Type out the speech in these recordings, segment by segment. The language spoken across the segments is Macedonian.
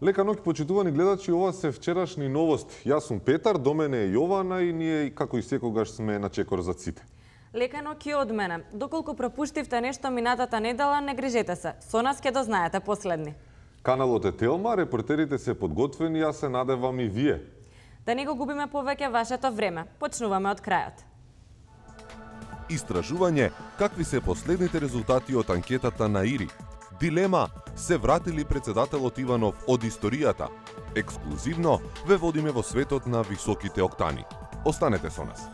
Лека ноќ, почитувани гледачи, ова се вчерашни новости. Јас сум Петар, до мене е Јована и ние, како и секогаш, сме на чекор за сите. Лека ноќ и од мене. Доколку пропуштивте нешто минатата недела, не грижете се. Со нас ќе дознаете последни. Каналот е Телма, репортерите се подготвени, јас се надевам и вие. Да не го губиме повеќе вашето време. Почнуваме од крајот. Истражување, какви се последните резултати од анкетата на ИРИ? Дилема, се вратили председателот Иванов од историјата? Ексклузивно ве водиме во светот на високите октани. Останете со нас.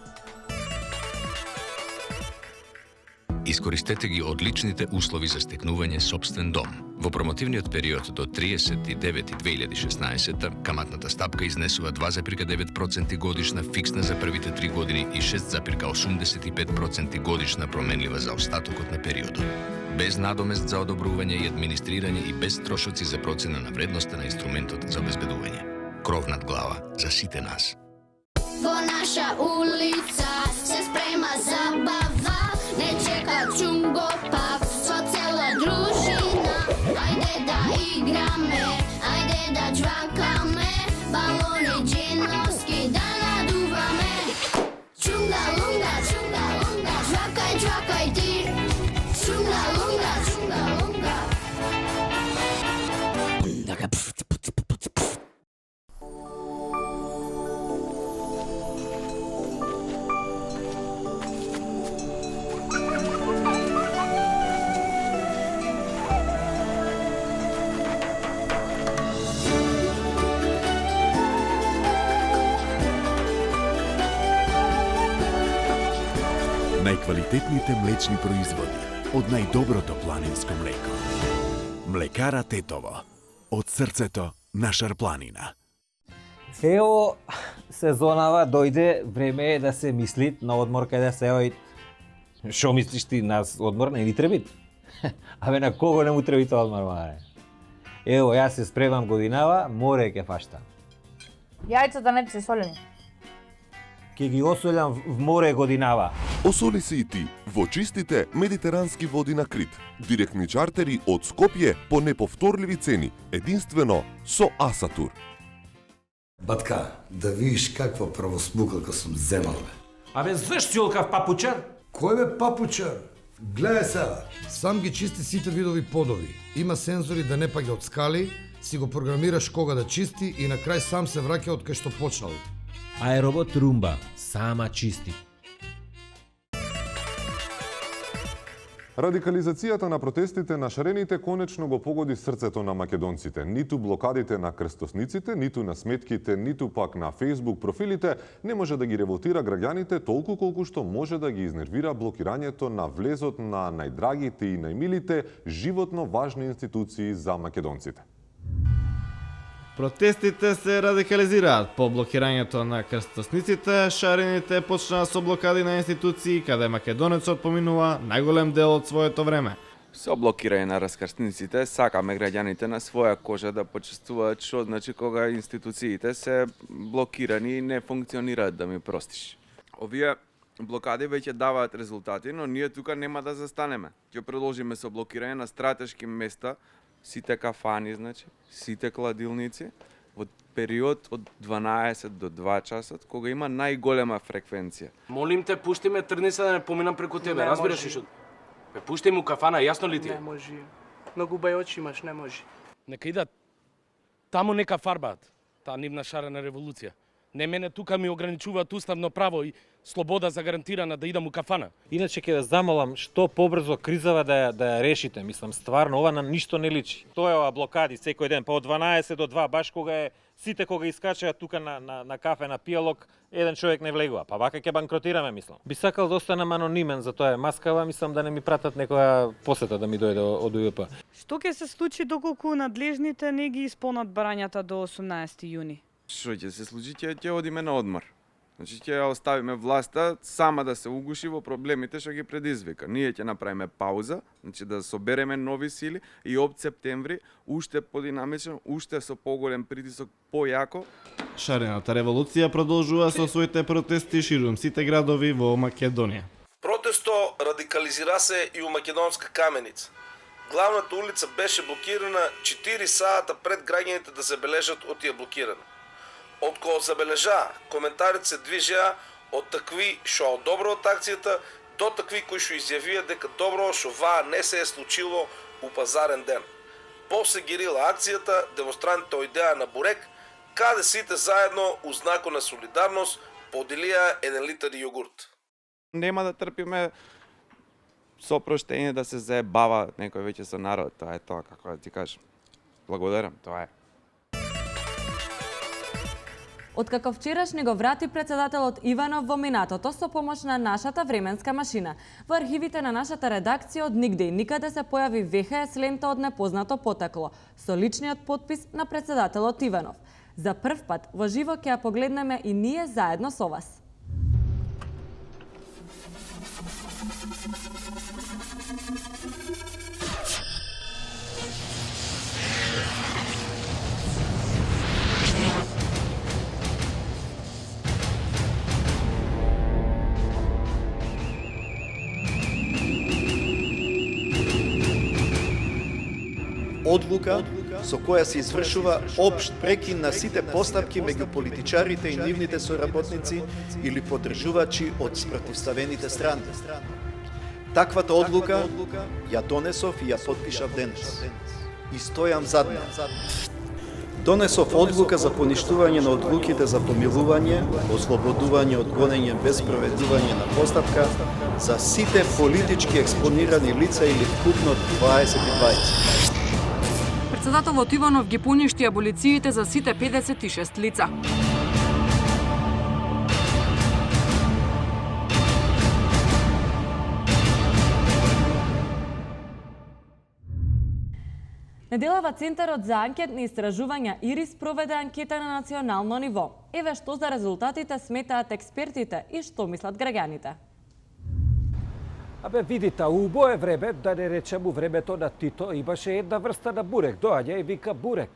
Искористете ги одличните услови за стекнување собствен дом. Во промотивниот период до 39.2016 каматната стапка изнесува 2,9% годишна фиксна за првите 3 години и 6,85% годишна променлива за остатокот на периодот. Без надомест за одобрување и администрирање и без трошоци за процена на вредноста на инструментот за обезбедување. Кров над глава за сите нас. Во наша улица се спрема забава, не чека чунго пак со цела дружина. Ајде да играме, ајде да джвакаме, балони джиновски да надуваме. Чунга лунга, джвакај, джвакај ти. Чунга лунга, лунга. Најквалитетните млечни производи од најдоброто планинско млеко. Млекара Тетово. Од срцето на Шарпланина. Ево, сезонава дојде, време е да се мисли на одмор каде се ој. Шо мислиш ти, нас одмор не ни треби? Абе, на кого не му треби тоа одмор, маре? Ево, јас се спремам годинава, море ќе фаштам. Јајцата не се солени. Ке ги осолјам в море годинава. Осоли се и ти во чистите медитерански води на Крит. Директни чартери од Скопје по неповторливи цени, единствено со Асатур. Батка, да видиш каква правосмукалка сум земал, бе. Абе, знаеш си олкав папучар? Кој бе папучар? Гледај сега. Сам ги чисти сите видови подови. Има сензори да не паѓа од скали, си го програмираш кога да чисти и на крај сам се враќа од кај што почнал. Аеробот Румба, сама чисти. Радикализацијата на протестите на шарените конечно го погоди срцето на македонците. Ниту блокадите на крстосниците, ниту на сметките, ниту пак на Facebook профилите не може да ги револтира граѓаните толку колку што може да ги изнервира блокирањето на влезот на најдрагите и најмилите животно важни институции за македонците. Протестите се радикализираат по блокирањето на крстосниците, шарените почнаа со блокади на институции каде македонецот поминува најголем дел од своето време. Со блокирање на раскрстниците сакаме граѓаните на своја кожа да почувствуваат што значи кога институциите се блокирани и не функционираат, да ми простиш. Овие блокади веќе даваат резултати, но ние тука нема да застанеме. Ќе продолжиме со блокирање на стратешки места, сите кафани, значи, сите кладилници, во период од 12 до 2 часот, кога има најголема фреквенција. Молим те, пушти ме, тргни се да не поминам преку тебе, разбираш ли што? Бе, пушти му кафана, јасно ли ти е? Не може. Многу бај очи имаш, не може. Нека идат. Таму нека фарбаат, таа нивна шарена револуција. Не, мене тука ми ограничуваат уставно право и слобода загарантирана да идам у кафана. Иначе ќе ве замолам што побрзо кризава да ја решите. Мислам, стварно, ова на ништо не личи. Тоа е ова блокади секој ден, па од 12 до 2, баш кога е сите кога искачаат тука на кафе, на пијалок, еден човек не влегува. Па вака ќе банкротираме, мислам. Би сакал да останам анонимен, затоа е маскава, мислам да не ми пратат некоја посета да ми дојде од УЈП. Што ќе се случи доколку надлежните не ги исполнат барањата до 18 јуни? Што ќе се случи? Ќе одиме на одмор. Значи ќе ја оставиме власта сама да се угуши во проблемите што ги предизвика. Ние ќе направиме пауза, значи да собереме нови сили и од септември уште подинамично, уште со поголем притисок, појако. Шарената револуција продолжува со своите протести ширум сите градови во Македонија. Протесто радикализира се и у македонска Каменица. главната улица беше блокирана 4 сата пред граѓаните да забележат од тие блокиране. Од кога забележа, коментарите се движеа од такви што одобро од акцијата до такви кои што изјавија дека добро што ваа не се е случило у пазарен ден. После гирила акцијата, демонстрантите оидеа на бурек, каде сите заедно у знако на солидарност поделија 1 литар јогурт. Нема да трпиме со проштење да се заебава некој веќе со народ. Тоа е тоа, како да ти кажам. Благодарам, тоа е. Откако вчерашни го врати председателот Иванов во минатото со помош на нашата временска машина. Во архивите на нашата редакција од нигде и никаде се појави ВХС лента од непознато потекло, со личниот потпис на председателот Иванов. За прв пат во живо ќе ја погледнеме и ние заедно со вас. Одлука со која се извршува општ прекин на сите постапки меѓу политичарите и нивните соработници или поддржувачи од спротивставените страни. Таквата одлука ја донесов и ја потпишав денес. И стојам зад неа. Донесов одлука за поништување на одлуките за помилување, ослободување од гонење без проведување на постапка за сите политички експонирани лица или вкупно 20. Председателот Иванов ги поништи аболициите за сите 56 лица. Неделава Центарот за анкетни истражувања ИРИС проведе анкета на национално ниво. Еве што за резултатите сметаат експертите и што мислат граѓаните. Абе, видите, убо е време, да не речем у времето на Тито, имаше една врста на бурек. Доаѓа и вика бурек.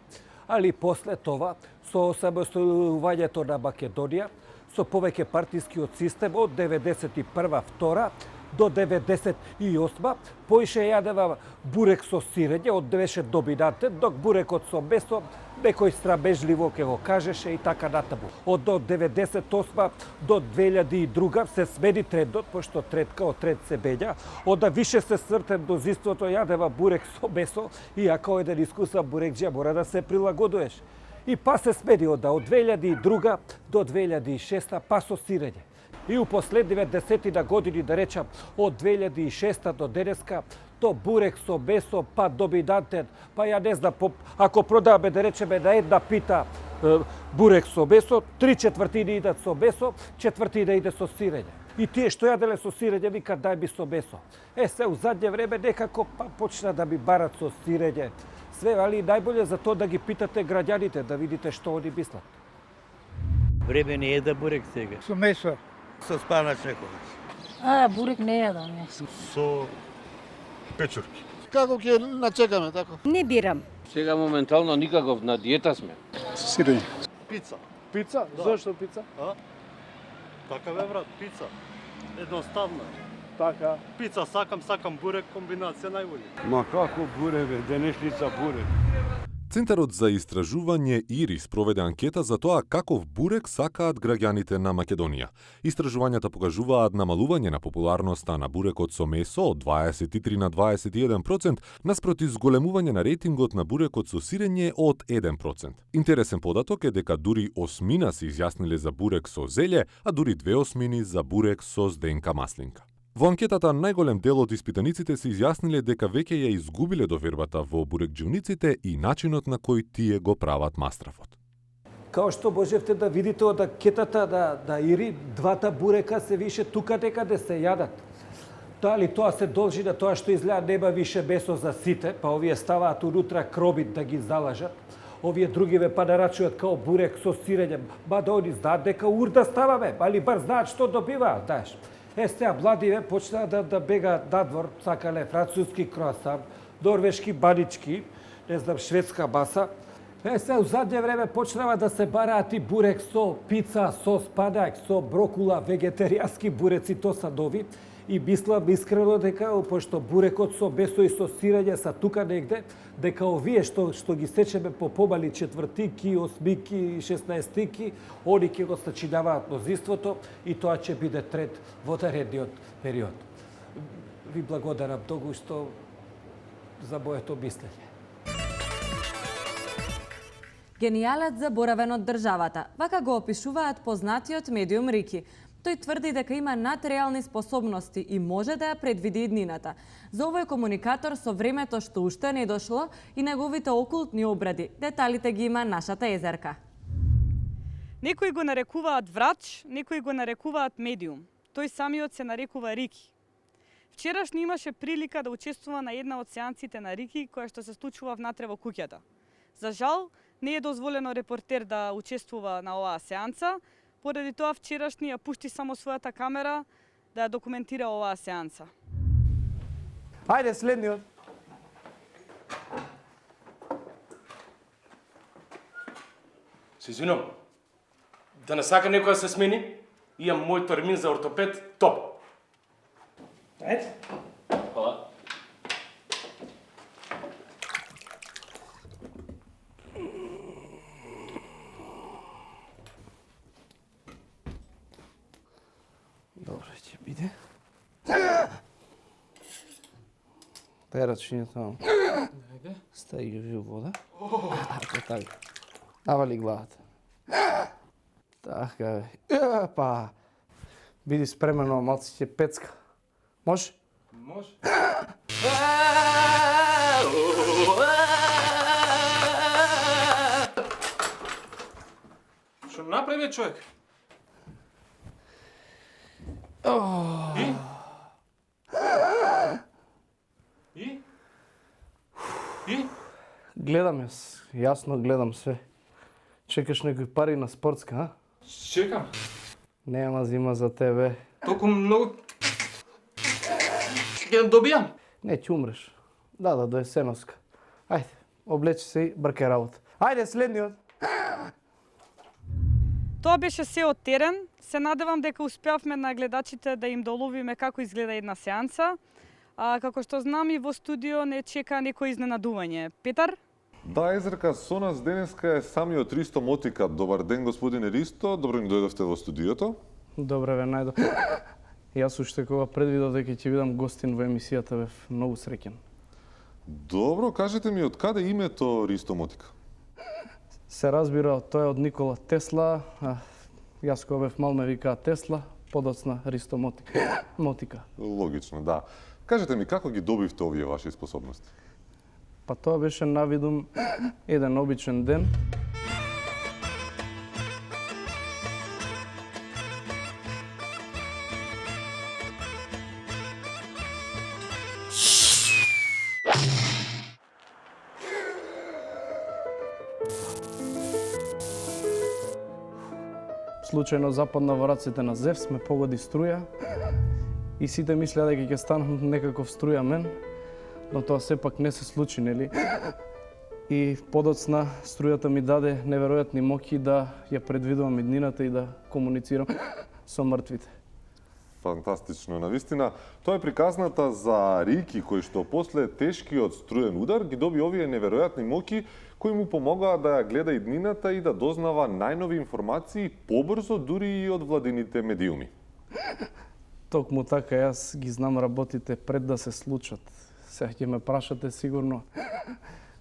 Али после това, со осамостојувањето на Македонија, со повеќе партискиот систем од 91-2 до 98, поише јадева бурек со сирење, од беше доминантен, док бурекот со месо некој срамежливо ке го кажеше и така натаму. Од 98 до 2002 се смени трендот, пошто третка од трend се бења, онда више се сртен дозвиството јадева бурек со месо, и ако еден искусен бурекџија мора да се прилагодуваш. И па се смени од 2002 до 2006 па со сирење. И у последниве десетина години, да речам, од 2006 до денеска, то бурек со месо, па доминантен, па ја не знам, ако продаваме, да речеме, на една пита бурек со месо, 3/4 идат со месо, 1/4 иде со сирење. И тие што јаделе со сирење викаат дај ми со месо. Се у задње време некако почна да ми барат со сирење. Све, али најболje за тоа да ги питате граѓаните, да видите што они мислат. Време не е да бурек сега. Со месо. Со спанач некогаш. Бурек не јадам јас. Со печурки. Како ќе начекаме тако? Не бирам. Сега моментално никаков, на диета сме. Со сирење. Пица. Пица? Да. Зошто пица? Така бе брат, пица. Едноставно. Така. Пица сакам бурек, комбинација најбоље. Ма како бурек бе, денешница бурек. Центарот за истражување ИРИС проведе анкета за тоа каков бурек сакаат граѓаните на Македонија. Истражувањата покажуваат намалување на популарноста на бурекот со месо од 23 на 21%, наспроти зголемување на рейтингот на бурекот со сирење од 1%. Интересен податок е дека дури 8% се изјасниле за бурек со зелје, а дури 2/8 за бурек со зденка маслинка. Во анкетата најголем дел од испитаниците се изјасниле дека веќе ја изгубиле довербата во бурекџиуниците и начинот на кој тие го прават мастрафот. Као што можевте да видите од анкетата да ИРИ, двата бурека се више тука некаде се јадат. Дали тоа се должи на тоа што изгледа нема више месо за сите, па овие ставаат унутра кробит да ги залажат. Овие другиве па нарачуваат као бурек со сирење, мада они знаат дека урда ставаме, али бар знаат што добиваат, знаеш. Сега младиве почнаа да бегаат надвор, сакале француски круасан, норвешки банички, не знам, шведска маса. Сега у задње време почнава да се бараат и бурек со пица, со спанак, со брокула, вегетаријански буреци, то са нови. И мислам искрено дека, пошто бурекот со месо и со сирење са тука негде, дека овие што ги сечеме по помали четвртики, осмики, 16-тики, они ќе го сачинаваат мнозинството и тоа ќе биде трет во наредниот период. Ви благодарам многу што за моето мислење. Генијалец заборавен од државата. Вака го опишуваат познатиот медиум Рики. Тој тврди дека има надреални способности и може да ја предвиди иднината. За овој комуникатор со времето што уште не дошло и неговите окултни обради. Деталите ги има нашата Езерка. Некои го нарекуваат врач, некои го нарекуваат медиум. Тој самиот се нарекува Рики. Вчерашни имаше прилика да учествува на една од сеансите на Рики, која што се случува внатре во куќата. За жал, не е дозволено репортер да учествува на оваа сеанса, поради тоа вчерашни ја пушти само својата камера да ја документира оваа сеанса. Ајде, следниот. Се извинувам. Да не сака некој да се смени, имам мој термин за ортопед топ. Ајде. Хвала. Добре, ќе биде. Дај рачињето таму. Стави ги во вода. Така. Навали главата. Така бе. Па. Биди спремено, малци ќе пецка. Може? Може. Што направи човек? И? Гледам јас, јасно гледам све. Чекаш некои пари на спортска, а? Чекам. Нема зима за тебе. Толку многу ќе добијам. Не, ќе умреш. Да, до есеноска. Ајде, облечи се и бркај работа. Ајде, следниот. Тоа беше се од терен. Се надевам дека успеавме на гледачите да им доловиме како изгледа една сеанса. Како што знам и во студио не чека некој изненадување. Петар? Да, Езерка, со нас денеска е самиот Ристо Мотика. Добар ден, господине Ристо. Добро ни дојдовте во студиото. Добре, ве најдо. Јас уште кога предвидов дека ќе бидам гостин во емисијата, бев многу среќен. Добро, кажете ми од каде името Ристо Мотика? Се разбира, тоа е од Никола Тесла. Јас кога бев мал ме викаат Тесла, подоцна Ристо Мотика. Логично, да. Кажете ми, како ги добивте овие ваши способности? Па тоа беше навидум еден обичен ден. Случајно западна во раците на Зевс, ме погоди струја и сите мислеа дека ќе станам некаков струја мен, но тоа сепак не се случи, нели? И подоцна струјата ми даде неверојатни моќи да ја предвидувам иднината и да комуницирам со мртвите. Фантастично, навистина. Тоа е приказната за Рики, кој што после тешкиот струен удар ги доби овие неверојатни моќи кои му помогаа да ја гледа иднината и да дознава најнови информации побрзо дури и од владините медиуми. Токму така, јас ги знам работите пред да се случат. Сега ќе ме прашате сигурно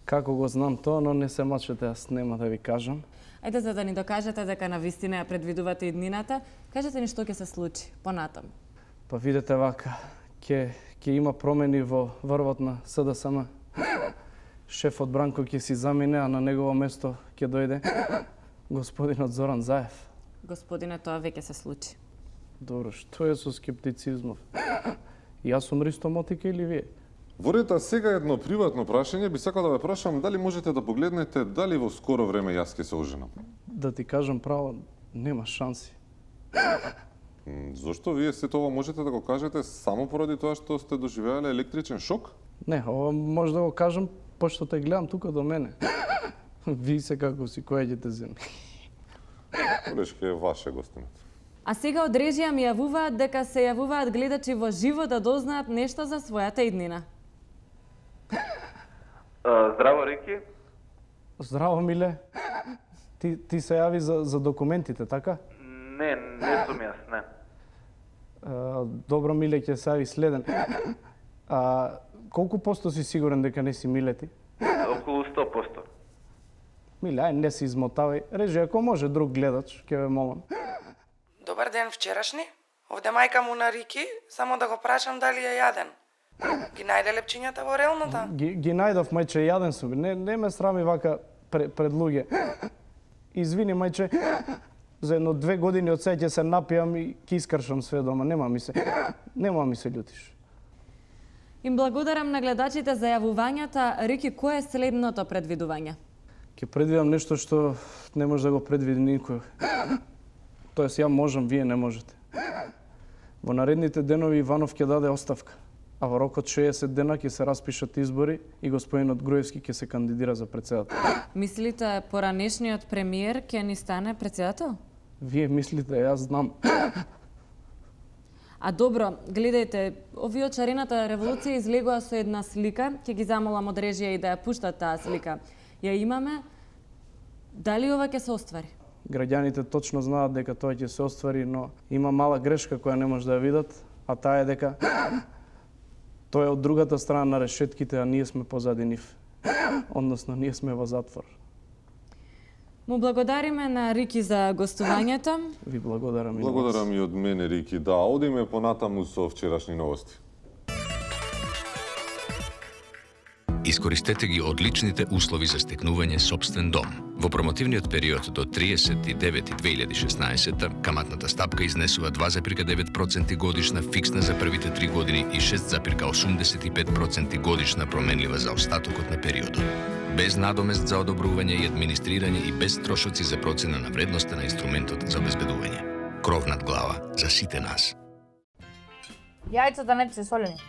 како го знам тоа, но не се мачете, јас нема да ви кажам. Ајде за да ни докажете дека навистина ја предвидувате иднината, кажете ни што ќе се случи понатам. Па видете вака, ќе има промени во врвот на СДСМ. Шефот Бранко ќе си замине, а на негово место ќе дојде господинот Зоран Заев. Господине, тоа веќе се случи. Добро, што е со скептицизмов? Јас сум Ристо Мотика или вие? Ворета, сега едно приватно прашање, би сакал да ве прашам дали можете да погледнете дали во скоро време јас ќе се оженам. Да ти кажам право, нема шанси. Зошто вие сето ова можете да го кажете само поради тоа што сте доживеале електричен шок? Не, ова може да го кажам пошто те гледам тука до мене. Ви се како си која ќе те земи. Колешке е ваше, гостинот. А сега од режија ми јавуваат дека се јавуваат гледачи во живо да дознаат нешто за својата иднина. Здраво, Рики. Здраво, Миле. Ти се јави за документите, така? Не сум јас, не. Добро, Миле, ќе се јави следен. Колку посто си сигурен дека не си Миле ти? Околу 100%. Миле, ај не се измотавај. Режи, ако може друг гледач, ќе ве молам. Добар ден, вчерашни. Овде мајка му на Рики, само да го прашам дали е јаден. Ги најде лепчињата во релната? Ги најдов, мајче, јаден сум. Не ме срами вака пред луѓе. Извини, мајче, за едно 2 години од сега ќе се напијам и ќе искршам све дома. Нема ми се љутиш. Им благодарам на гледачите за јавувањата. Рики, кој е следното предвидување? Ќе предвидам нешто што не може да го предвиди никој. Тоест, ја можам, вие не можете. Во наредните денови Иванов ќе даде оставка, а во рокот 60 дена ќе се распишат избори и господинот Груевски ќе се кандидира за председател. Мислите, поранешниот премиер ќе ни стане председател? Вие мислите, јас знам. А добро, гледајте, овие од шарената револуција излегоа со една слика, ќе ги замолам од режија и да ја пуштат таа слика. Ја имаме. Дали ова ќе се оствари? Граѓаните точно знаат дека тоа ќе се оствари, но има мала грешка која не може да ја видат, а таа е дека тој е од другата страна на решетките, а ние сме позади нив. Односно, ние сме во затвор. Му благодариме на Рики за гостувањето. Ви благодарам и Благодарам и од мене, Рики. Да, одиме понатаму со вчерашни новости. Искористете ги одличните услови за стекнување собствен дом. Во промотивниот период до 30.9.2016 каматната стапка изнесува 2,9% годишна фиксна за првите 3 години и 6,85% годишна променлива за остатокот на периодот. Без надомест за одобрување и администрирање и без трошоци за процена на вредноста на инструментот за обезбедување. Кров над глава за сите нас. Јајцата не се солени.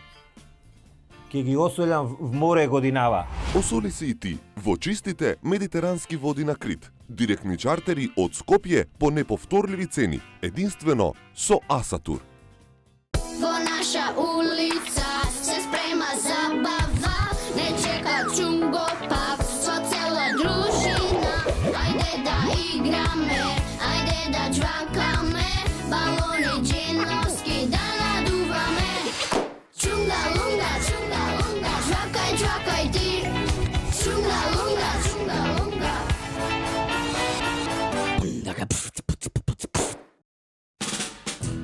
Ке ги осолјам в море годинава. Осоли се и ти во чистите медитерански води на Крит. Директни чартери од Скопје по неповторливи цени, единствено со Асатур. Во наша улица се спрема забава, не чека чунго пак со цела дружина. Ајде да играме, ајде да џвакаме, балони джиновски да надуваме. Чунга лунга, чунга лунга, џвакај, џвакај ти. Чунга лунга, чунга лунга.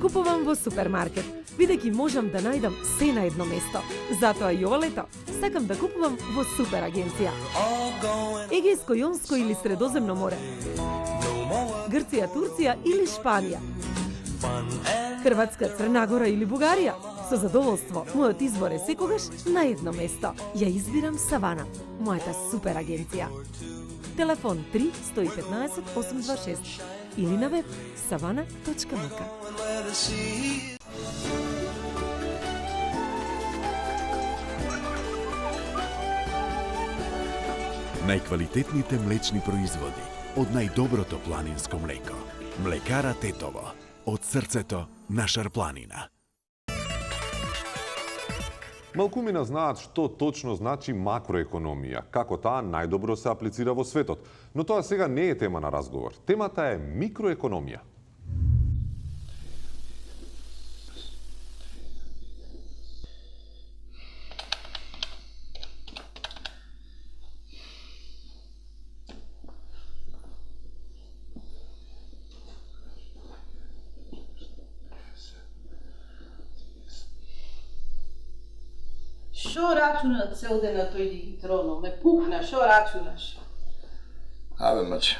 Купувам во супермаркет, бидејќи можам да најдам се на едно место. Затоа и ова лето сакам да купувам во Супер агенција. Егејско, Јонско или Средоземно море. Грција, Турција или Шпанија. Хрватска, Црна Гора или Бугарија. Со задоволство, мојот избор е секогаш на едно место. Ја избирам Савана, мојата супер агенција. Телефон 3 115 826 или на веб savana.mk. Најквалитетните млечни производи од најдоброто планинско млеко. Млекара Тетово. Од срцето на Шарпланина. Малкумина знаат што точно значи макроекономија, како таа најдобро се аплицира во светот. Но тоа сега не е тема на разговор. Темата е микроекономија. Шо рачуна цел ден на тој дигитроно? Ме пукна, шо рачунаш? Абе, маче,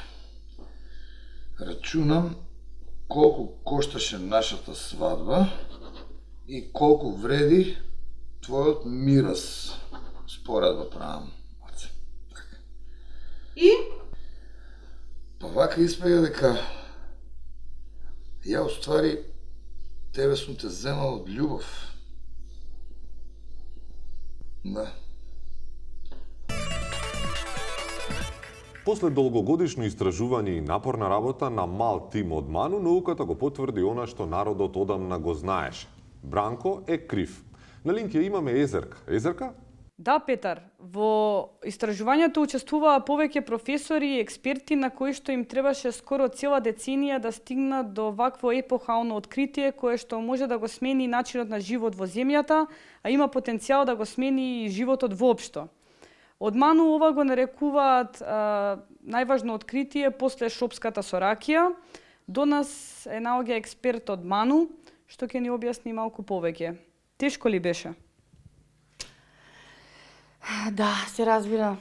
рачунам колку кошташе нашата свадба и колку вреди твојот мирас. Споредба правам. И? Па вака испега дека ја уствари тебе сум те земал од љубов. Да. После долгогодишно истражување и напорна работа на мал тим од МАНУ, науката го потврди она што народот одамна го знаеше. Бранко е крив. На линк ја имаме Езерка. Езерка? Да, Петар, во истражувањето учествуваа повеќе професори и експерти на кои што им требаше скоро цела деценија да стигнат до вакво епохално откритие кое што може да го смени начинот на живот во земјата, а има потенцијал да го смени и животот воопшто. Од МАНУ ова го нарекуваат најважно откритие после шопската соракија. До нас е наоѓа експерт од МАНУ што ќе ни објасни малку повеќе. Тешко ли беше? Да, се разбира.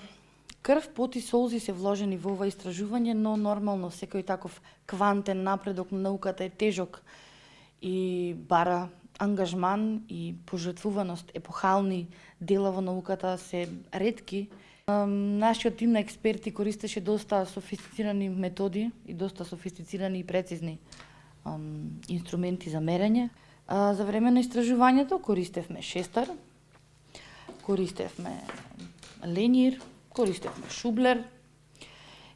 Крв, пот и солзи се вложени во ова истражување, но нормално секој таков квантен напредок на науката е тежок и бара ангажман и пожртвуваност. Епохални дела во науката се ретки. Нашиот тим на експерти користеше доста софистицирани методи и доста софистицирани и прецизни инструменти за мерење. За време на истражувањето користевме шестар, користевме ленир, користевме шублер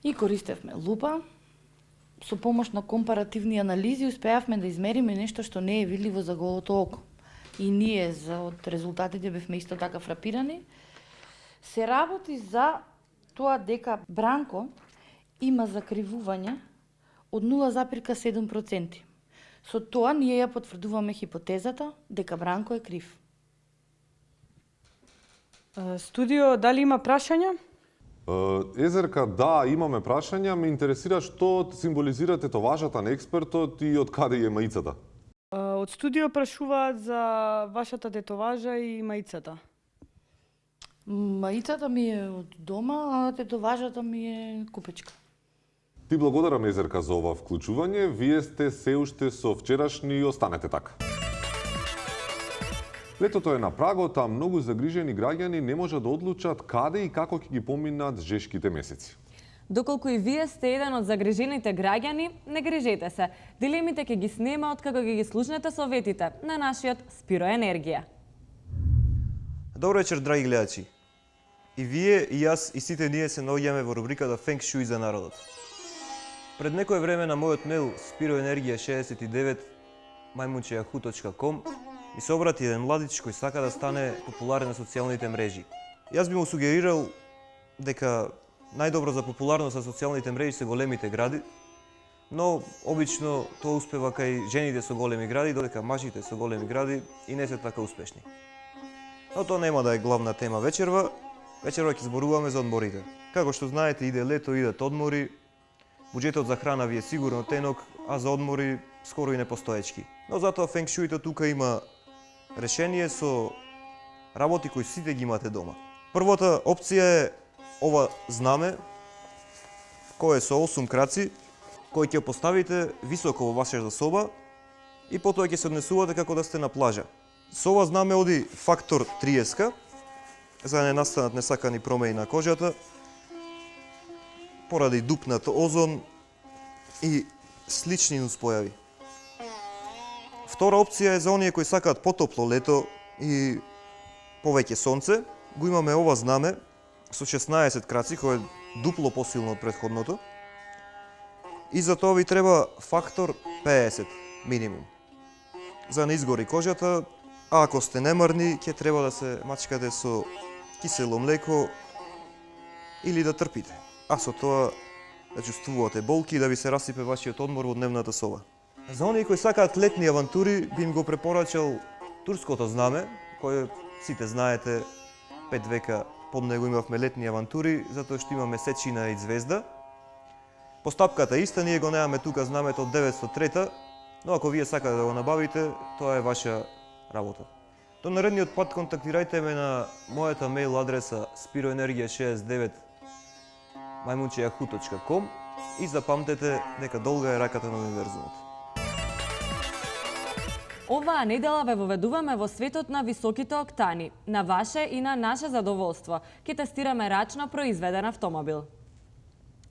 и користевме лупа. Со помош на компаративни анализи успеавме да измериме нешто што не е видливо за голото око. И ние од резултатите бевме исто така фрапирани. Се работи за тоа дека Бранко има закривување од 0,7%. Со тоа ние ја потврдуваме хипотезата дека Бранко е крив. Студио, дали има прашања? Езерка, да, имаме прашања. Ме интересира што символизира тетоважата на експертот и од каде е маицата? Од студио прашуваат за вашата тетоважа и маицата. Маицата ми е од дома, а тетоважата ми е купечка. Ти благодарам, Езерка, за ова вклучување. Вие сте се уште со вчерашни и останете така. Летото е на прагот, а многу загрижени граѓани не можат да одлучат каде и како ќе ги поминат жешките месеци. Доколку и вие сте еден од загрижените граѓани, не грижете се. Дилемите ќе ги снема откако ќе ги слушнете советите на нашиот Спиро Енергија. Добро вечер, драги гледачи. И вие, и јас, и сите ние се наоѓаме во рубриката Фенг Шуй за народот. Пред некое време на мојот мейл spiroenergia69@yahoo.com ми се обрати еден младич кој сака да стане популарен на социјалните мрежи. Јас би му сугерирал дека најдобро за популарност на социјалните мрежи се големите гради, но обично тоа успева кај жените со големи гради, додека мажите со големи гради и не се така успешни. Но тоа нема да е главна тема вечерва. Вечерва ќе зборуваме за одморите. Како што знаете, иде лето, идат одмори. Буџетот за храна ви е сигурно тенок, а за одмори скоро и непостоечки. Но затоа Фенг Шујто тука има решение со работи кои сите ги имате дома. Првата опција е ова знаме, кој е со 8 краци, кој ќе поставите високо во вашата соба и потоа ќе се однесувате како да сте на плажа. Со ова знаме оди фактор 30, за да не настанат несакани промени на кожата, поради дупнат озон и слични нуспојави. Втора опција е за оние кои сакаат потопло лето и повеќе сонце. Го имаме ова знаме со 16 краци, кој е дупло посилно од претходното. И за тоа ви треба фактор 50 минимум. За да не изгори кожата, а ако сте немарни, ќе треба да се мачкате со кисело млеко или да трпите. А со тоа да чувствувате болки и да ви се расипе вашиот одмор во дневната соба. За оние кои сакаат летни авантури, би им го препорачал турското знаме, кој сите знаете, 5 века под него имавме летни авантури, затоа што има месечина и звезда. Постапката е иста, ние го немаме тука знамето од 903, но ако вие сакате да го набавите, тоа е ваша работа. До наредниот пат контактирајте ме на мојата мејл адреса spiroenergia69@yahoo.com и запамтете дека долга е раката на универзумот. Оваа недела ве воведуваме во светот на високите октани. На ваше и на наше задоволство ќе тестираме рачно произведен автомобил.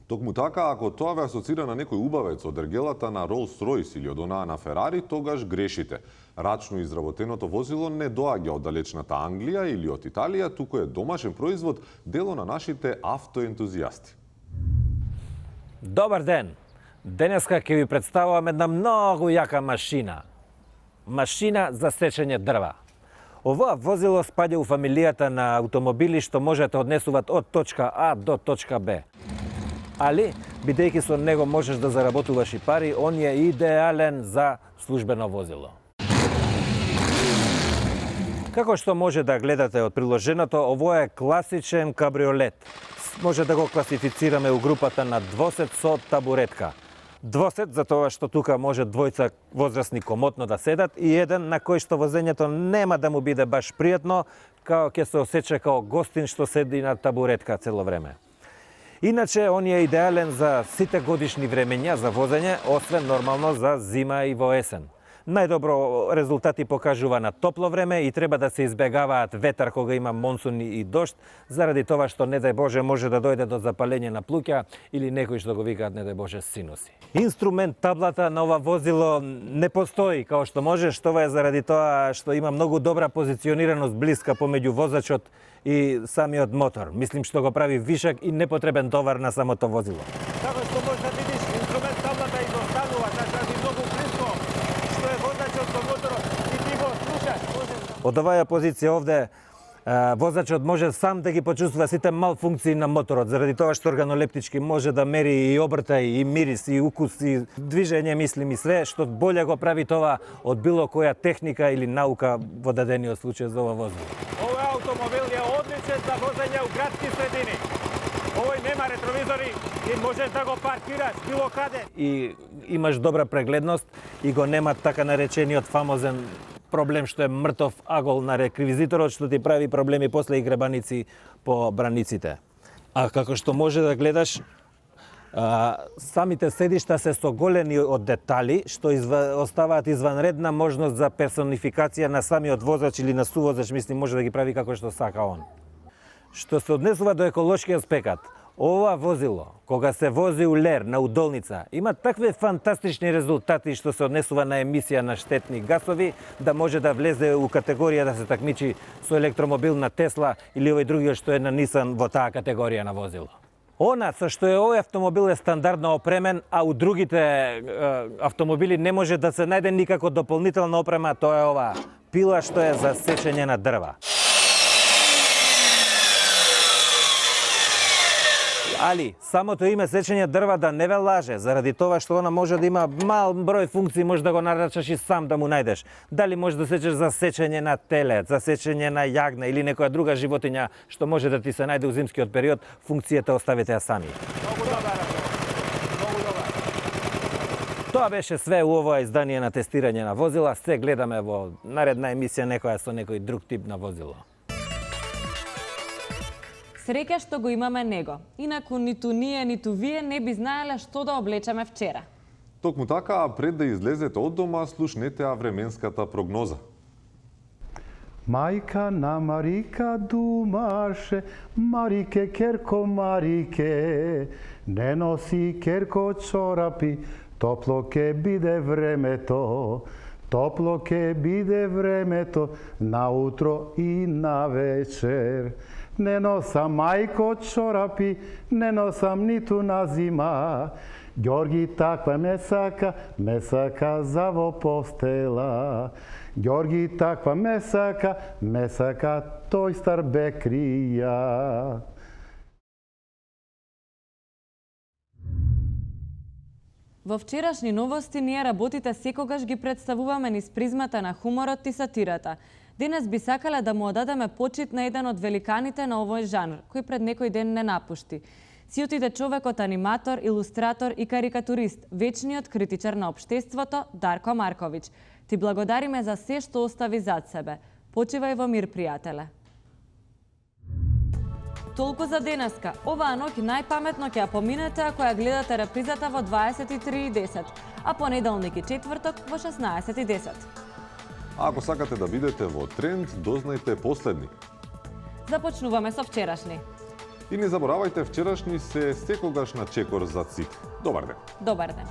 Токму така, ако тоа ве асоцира на некој убавец од ергелата на Rolls-Royce или од онаа на Ферари, тогаш грешите. Рачно изработеното возило не доаѓа од далечната Англија или од Италија, туку е домашен производ, дело на нашите автоентузијасти. Добар ден! Денеска ќе ви представувам една многу јака машина. Машина за сечење дрва. Ова возило спаѓа у фамилијата на автомобили што можете однесуваат од точка А до точка Б. Али, бидејќи со него можеш да заработуваш и пари, он е идеален за службено возило. Како што може да гледате од приложеното, ово е класичен кабриолет. Може да го класифицираме у групата на двосет со табуретка. Двосет за тоа што тука може двојца возрастни комотно да седат и еден на кој што возењето нема да му биде баш пријатно, као ќе се осече као гостин што седи на табуретка цело време. Иначе, он е идеален за сите годишни времења за возење, освен нормално за зима и во есен. Најдобро резултати покажува на топло време и треба да се избегаваат ветар кога има монсун и дожд, заради тоа што, не дај Боже, може да дојде до запалење на плуќа или некој што го викаат, не дај Боже, синуси. Инструмент таблата на ова возило не постои, као што можеш, тоа е заради тоа што има многу добра позиционираност блиска помеѓу возачот и самиот мотор. Мислим што го прави вишак и непотребен товар на самото возило. Како што можеш да видиш, инструмент таблата изостанува, значи многу близко, што е возачот со моторот и ти го слушаш. Од оваа позиција овде возачот може сам да ги почувствува сите малфункции на моторот, заради тоа што органолептички може да мери и обртај, и мирис, и укус, и движење, мислим, и све, што боле го прави тоа од било која техника или наука во дадениот случај за ова возило. Овој автомобил е одличен за возење у градски средини. Овој нема ретровизори и можеш да го паркираш било каде. И имаш добра прегледност и го нема така наречениот фамозен проблем што е мртов агол на реквизиторот, што ти прави проблеми после и гребаници по браниците. А како што може да гледаш, самите седишта се соголени од детали, што оставаат изванредна можност за персонификација на самиот возач или на сувозач, мислим, може да ги прави како што сака он. Што се однесува до еколошки аспект, ова возило, кога се вози у лер на удолница, има такви фантастични резултати што се однесува на емисија на штетни гасови, да може да влезе у категорија да се такмичи со електромобил на Тесла или овој другиот што е на Нисан во таа категорија на возило. Она со што е овој автомобил е стандардно опремен, а у другите автомобили не може да се најде никако дополнителна опрема, тоа е ова пила што е за сечење на дрва. Али, самото име сечење дрва да не ве лаже, заради тоа што она може да има мал број функции, може да го нарачаш и сам да му најдеш. Дали може да сечеш за сечење на телет, за сечење на јагна или некоја друга животиња што може да ти се најде у зимскиот период, функцијата оставите ја сами. Многу добар. Тоа беше све у ова издание на тестирање на возила. Се гледаме во наредна емисија некоја со некој друг тип на возило. Среќа што го имаме него. Инаку ниту ние, ниту вие не би знаеле што да облечеме вчера. Токму така, пред да излезете од дома, слушнете временската прогноза. Мајка на Марика думаше, Марике, керко Марике, не носи керко чорапи, топло ке биде времето, топло ке биде времето, наутро и на вечер. Не носам, мајко, чорапи, не носам ниту на зима. Ѓорги таква ме сака за во постела. Ѓорги таква ме сака, тој стар бекрија. Во вчерашни новости ние работите секогаш ги представуваме низ призмата на хуморот и сатирата. Денес би сакале да му одадеме почит на еден од великаните на овој жанр, кој пред некој ден не напушти. Си отиде човекот аниматор, илустратор и карикатурист, вечниот критичар на општеството Дарко Марковиќ. Ти благодариме за се што остави зад себе. Почивај во мир, пријателе. Толку за денеска. Оваа ноќ најпаметно ќе ја поминете ако ја гледате репризата во 23:10, а понеделник и четврток во 16:10. Ако сакате да бидете во тренд, дознајте последни. Започнуваме со вчерашни. И не заборавајте, вчерашни се секогаш на чекор за цик. Добар ден. Добар ден.